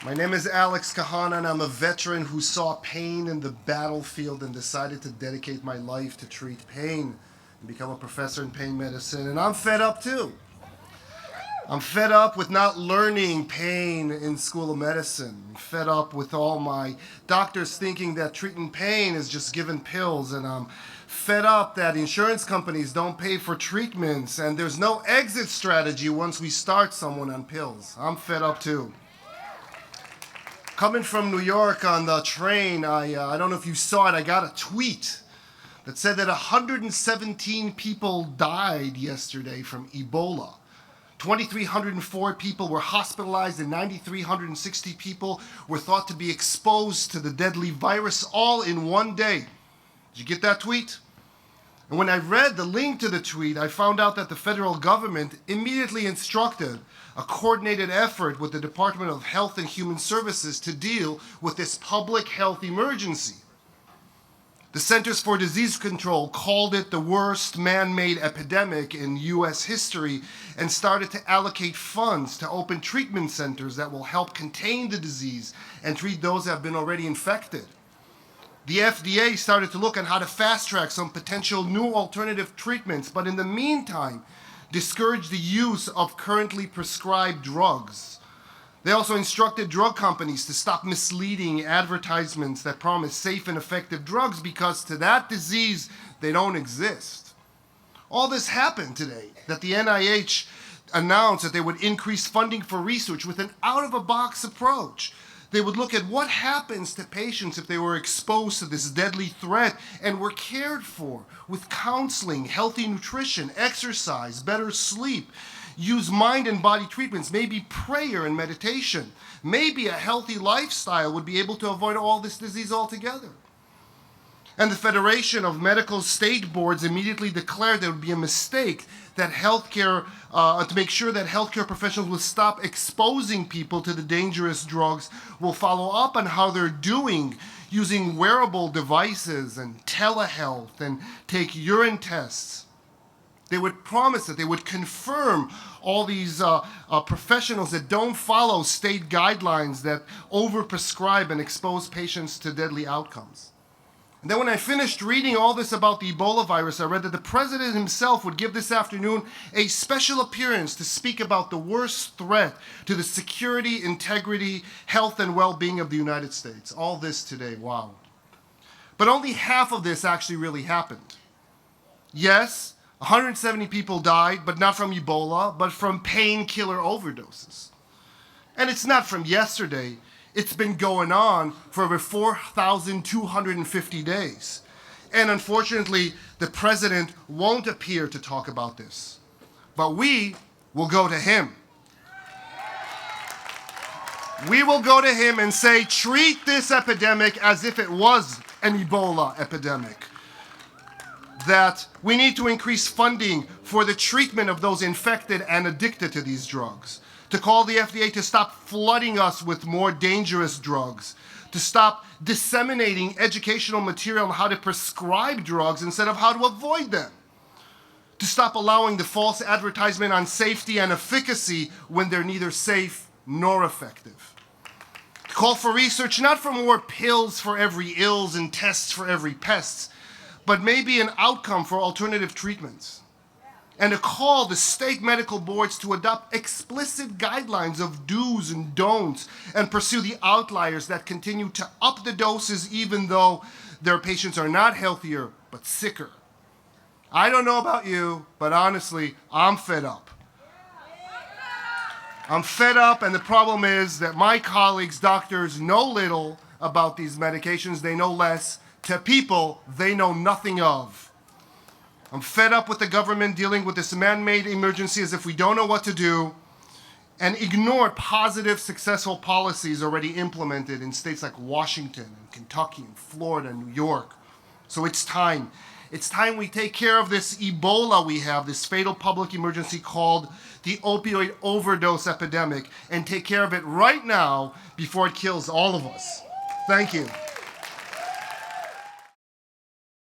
My name is Alex Cahana, and I'm a veteran who saw pain in the battlefield and decided to dedicate my life to treat pain and become a professor in pain medicine. And I'm fed up too. I'm fed up with not learning pain in School of Medicine. I'm fed up with all my doctors thinking that treating pain is just giving pills. And I'm fed up that insurance companies don't pay for treatments and there's no exit strategy once we start someone on pills. I'm fed up too. Coming from New York on the train, I don't know if you saw it, I got a tweet that said that 117 people died yesterday from Ebola. 2,304 people were hospitalized and 9,360 people were thought to be exposed to the deadly virus all in one day. Did you get that tweet? And when I read the link to the tweet, I found out that the federal government immediately instructed a coordinated effort with the Department of Health and Human Services to deal with this public health emergency. The Centers for Disease Control called it the worst man-made epidemic in U.S. history and started to allocate funds to open treatment centers that will help contain the disease and treat those that have been already infected. The FDA started to look at how to fast-track some potential new alternative treatments, but in the meantime, discouraged the use of currently prescribed drugs. They also instructed drug companies to stop misleading advertisements that promise safe and effective drugs because to that disease, they don't exist. All this happened today, that the NIH announced that they would increase funding for research with an out-of-the-box approach. They would look at what happens to patients if they were exposed to this deadly threat and were cared for with counseling, healthy nutrition, exercise, better sleep, use mind and body treatments, maybe prayer and meditation. Maybe a healthy lifestyle would be able to avoid all this disease altogether. And the Federation of Medical State Boards immediately declared there would be a mistake that to make sure that healthcare professionals will stop exposing people to the dangerous drugs, will follow up on how they're doing using wearable devices and telehealth and take urine tests. They would promise that they would confirm all these professionals that don't follow state guidelines that overprescribe and expose patients to deadly outcomes. And then when I finished reading all this about the Ebola virus, I read that the president himself would give this afternoon a special appearance to speak about the worst threat to the security, integrity, health, and well-being of the United States. All this today, wow. But only half of this actually really happened. Yes, 170 people died, but not from Ebola, but from painkiller overdoses. And it's not from yesterday. It's been going on for over 4,250 days. And unfortunately, the president won't appear to talk about this. But we will go to him. We will go to him and say, treat this epidemic as if it was an Ebola epidemic. That we need to increase funding for the treatment of those infected and addicted to these drugs. To call the FDA to stop flooding us with more dangerous drugs, to stop disseminating educational material on how to prescribe drugs instead of how to avoid them, to stop allowing the false advertisement on safety and efficacy when they're neither safe nor effective. To call for research not for more pills for every ills and tests for every pests, but maybe an outcome for alternative treatments. And to call the state medical boards to adopt explicit guidelines of do's and don'ts and pursue the outliers that continue to up the doses even though their patients are not healthier but sicker. I don't know about you, but honestly, I'm fed up. I'm fed up, and the problem is that my colleagues, doctors, know little about these medications. They know less. To people, they know nothing of. I'm fed up with the government dealing with this man-made emergency as if we don't know what to do and ignore positive, successful policies already implemented in states like Washington and Kentucky and Florida and New York. So it's time. It's time we take care of this Ebola we have, this fatal public emergency called the opioid overdose epidemic, and take care of it right now before it kills all of us. Thank you.